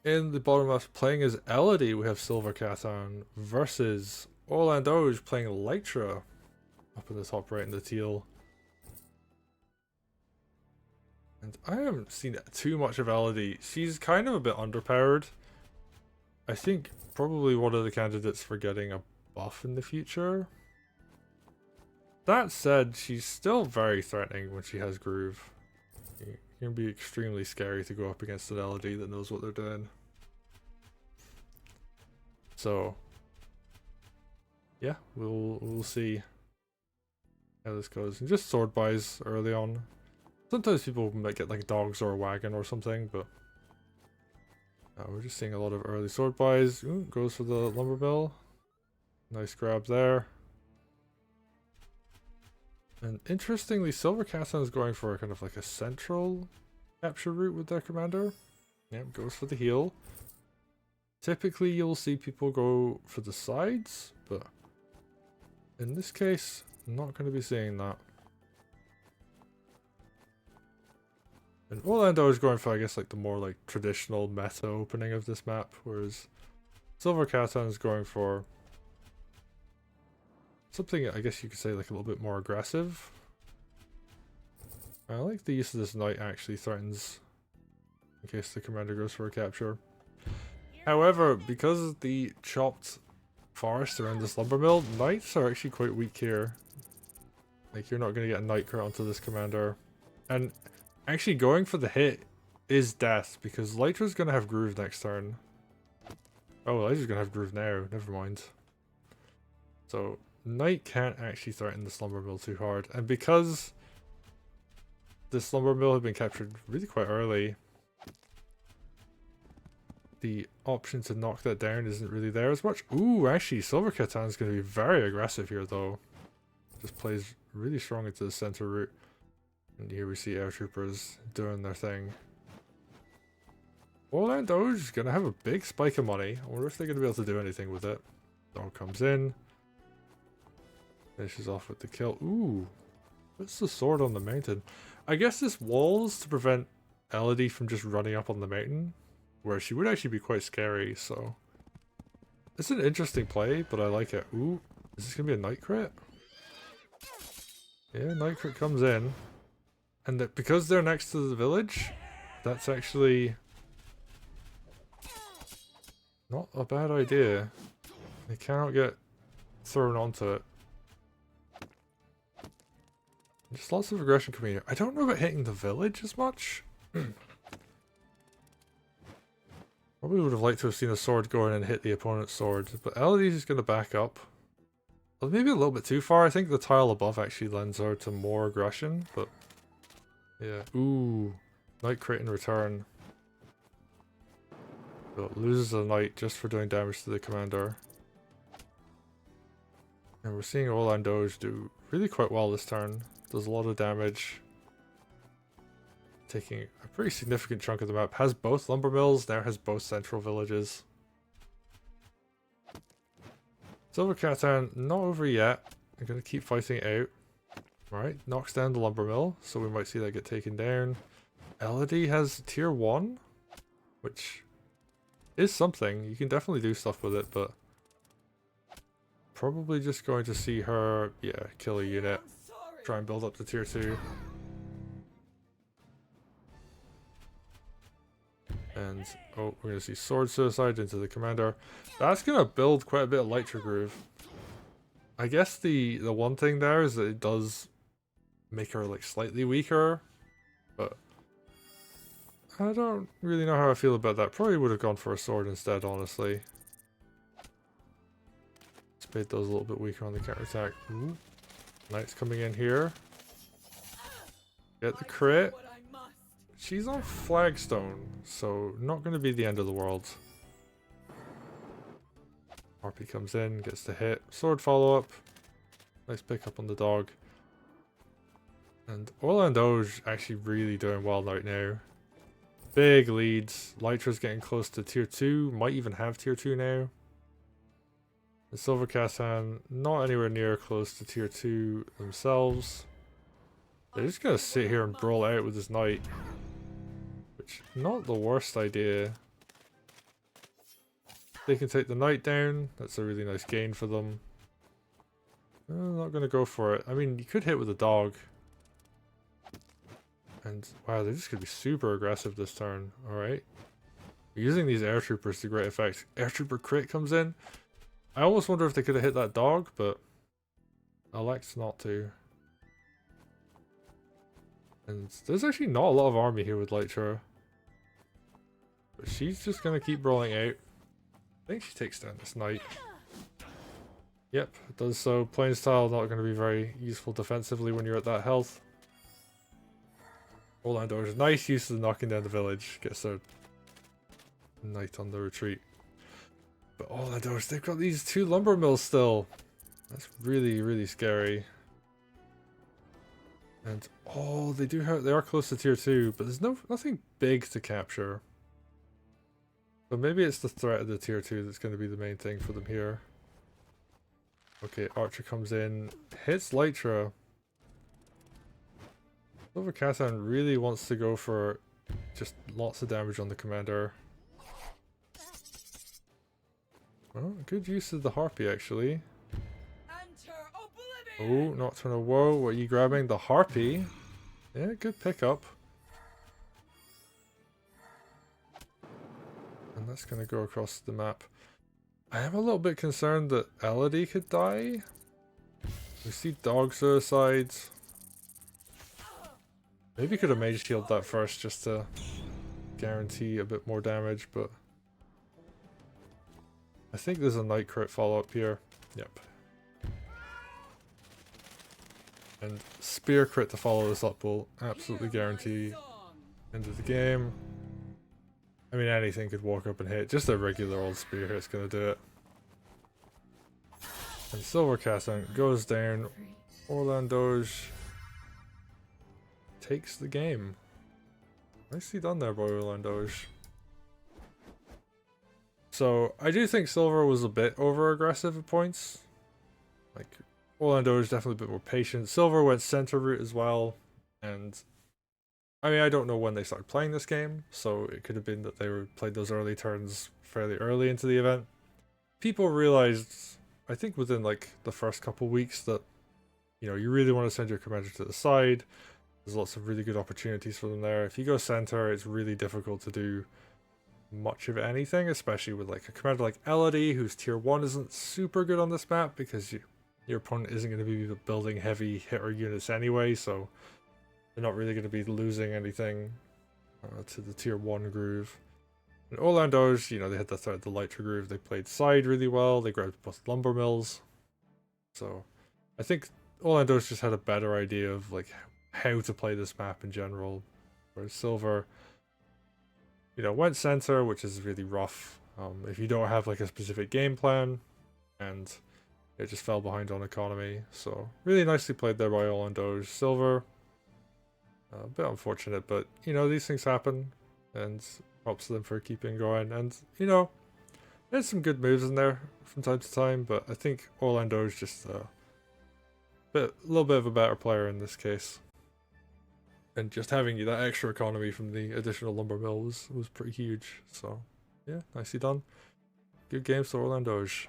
In the bottom left, playing as Elodie, we have Silver Catan versus orlandoge playing Lytra up in the top right in the teal. And I haven't seen too much of Elodie. She's kind of a bit underpowered. I think probably one of the candidates for getting a buff in the future. That said, she's still very threatening when she has groove. It can be extremely scary to go up against an Elodie that knows what they're doing. So yeah, we'll see how this goes. And just sword buys early on. Sometimes people might get like dogs or a wagon or something, but we're just seeing a lot of early sword buys. Ooh, goes for the lumber mill. Nice grab there. And interestingly, Silver Casan is going for kind of like a central capture route with their commander. Yep, goes for the heal. Typically, you'll see people go for the sides, but in this case, I'm not going to be seeing that. And Orlando is going for, I guess, like the more like traditional meta opening of this map, whereas Silver Catan is going for something, I guess you could say, like a little bit more aggressive. I like the use of this knight actually threatens in case the commander goes for a capture. However, because of the chopped forest around this lumber mill, knights are actually quite weak here. Like, you're not going to get a knight crit onto this commander. And actually going for the hit is death, because Lytra's going to have groove next turn. Oh, Lytra's going to have groove now, never mind. So, knight can't actually threaten the lumber mill too hard. And because this lumber mill had been captured really quite early, the option to knock that down isn't really there as much. Ooh, actually, Silver Catan's going to be very aggressive here, though. Just plays really strong into the center route. And here we see air troopers doing their thing. Orlandoge is going to have a big spike of money. I wonder if they're going to be able to do anything with it. Dog comes in. Finishes off with the kill. Ooh. What's the sword on the mountain? I guess this wall's to prevent Elodie from just running up on the mountain, where she would actually be quite scary, so it's an interesting play, but I like it. Ooh, is this gonna be a night crit? Yeah, night crit comes in, and that because they're next to the village, that's actually not a bad idea. They cannot get thrown onto it. Just lots of aggression coming here. I don't know about hitting the village as much. Probably would have liked to have seen a sword go in and hit the opponent's sword, but Elodie's is going to back up. Well, maybe a little bit too far. I think the tile above actually lends her to more aggression, but yeah. Ooh, knight crit in return. So it loses a knight just for doing damage to the commander. And we're seeing orlandoge do really quite well this turn. Does a lot of damage. Taking a pretty significant chunk of the map. Has both lumber mills, now has both central villages. Silver Catan, not over yet. I'm going to keep fighting it out. Alright, knocks down the lumber mill, so we might see that get taken down. Elodie has tier 1, which is something. You can definitely do stuff with it, but probably just going to see her, yeah, kill a unit. Try and build up to tier 2. And, oh, we're going to see sword suicide into the commander. That's going to build quite a bit of Lytra groove. I guess the one thing there is that it does make her like slightly weaker, but I don't really know how I feel about that. Probably would have gone for a sword instead, honestly. Spade does a little bit weaker on the counterattack. Ooh. Knight's coming in here. Get the crit. She's on flagstone, so not going to be the end of the world. Harpy comes in, gets the hit. Sword follow-up. Nice pick up on the dog. And orlandoge actually really doing well right now. Big leads. Lytra's getting close to tier 2. Might even have tier 2 now. The Silver Catan not anywhere near close to tier 2 themselves. They're just going to sit here and brawl out with this knight. Which, not the worst idea. They can take the knight down. That's a really nice gain for them. I'm not going to go for it. I mean, you could hit with a dog. And wow, they're just going to be super aggressive this turn. Alright. Using these air troopers to great effect. Air trooper crit comes in. I almost wonder if they could have hit that dog, but elect not to. And there's actually not a lot of army here with Lytra. But she's just going to keep rolling out. I think she takes down this knight. Yep, it does so. Plain style not going to be very useful defensively when you're at that health. Orlandoge, nice use of knocking down the village. Gets their knight on the retreat. But Orlandoge, they've got these 2 lumber mills still. That's really, really scary. And oh, they are close to tier 2, but there's nothing big to capture. So maybe it's the threat of the tier 2 that's going to be the main thing for them here. Okay, Archer comes in, hits Lytra. Silver Catan really wants to go for just lots of damage on the commander. Well, good use of the Harpy actually. Oh, Nocturnal Woe, what are you grabbing? The Harpy? Yeah, good pickup. And that's going to go across the map. I am a little bit concerned that Elodie could die. We see dog suicides. Maybe could have mage shield that first just to guarantee a bit more damage, but I think there's a knight crit follow up here. Yep. And spear crit to follow this up will absolutely guarantee end of the game. I mean, anything could walk up and hit. Just a regular old spear hit's gonna do it. And Silver Catan goes down. Orlandoge takes the game. Nicely done there, by Orlandoge. So, I do think Silver was a bit over-aggressive at points. Like, Orlandoge definitely a bit more patient. Silver went center route as well, and I mean, I don't know when they started playing this game, so it could have been that they played those early turns fairly early into the event. People realized, I think within like the first couple weeks, that you really want to send your commander to the side. There's lots of really good opportunities for them there. If you go center, it's really difficult to do much of anything, especially with like a commander like Elodie, whose tier 1 isn't super good on this map because your opponent isn't going to be building heavy hitter units anyway, so they're not really going to be losing anything to the tier 1 groove. And Orlandoge, they had the threat, the Lytra groove. They played side really well. They grabbed both lumber mills. So I think Orlandoge just had a better idea of like how to play this map in general. Whereas Silver, went center, which is really rough if you don't have like a specific game plan, and it just fell behind on economy. So really nicely played there by Orlandoge. Silver, a bit unfortunate, but these things happen, and props to them for keeping going. And there's some good moves in there from time to time, but I think Orlandoge just a little bit of a better player in this case. And just having that extra economy from the additional lumber mill was pretty huge. So yeah, nicely done. Good games to Orlandoge.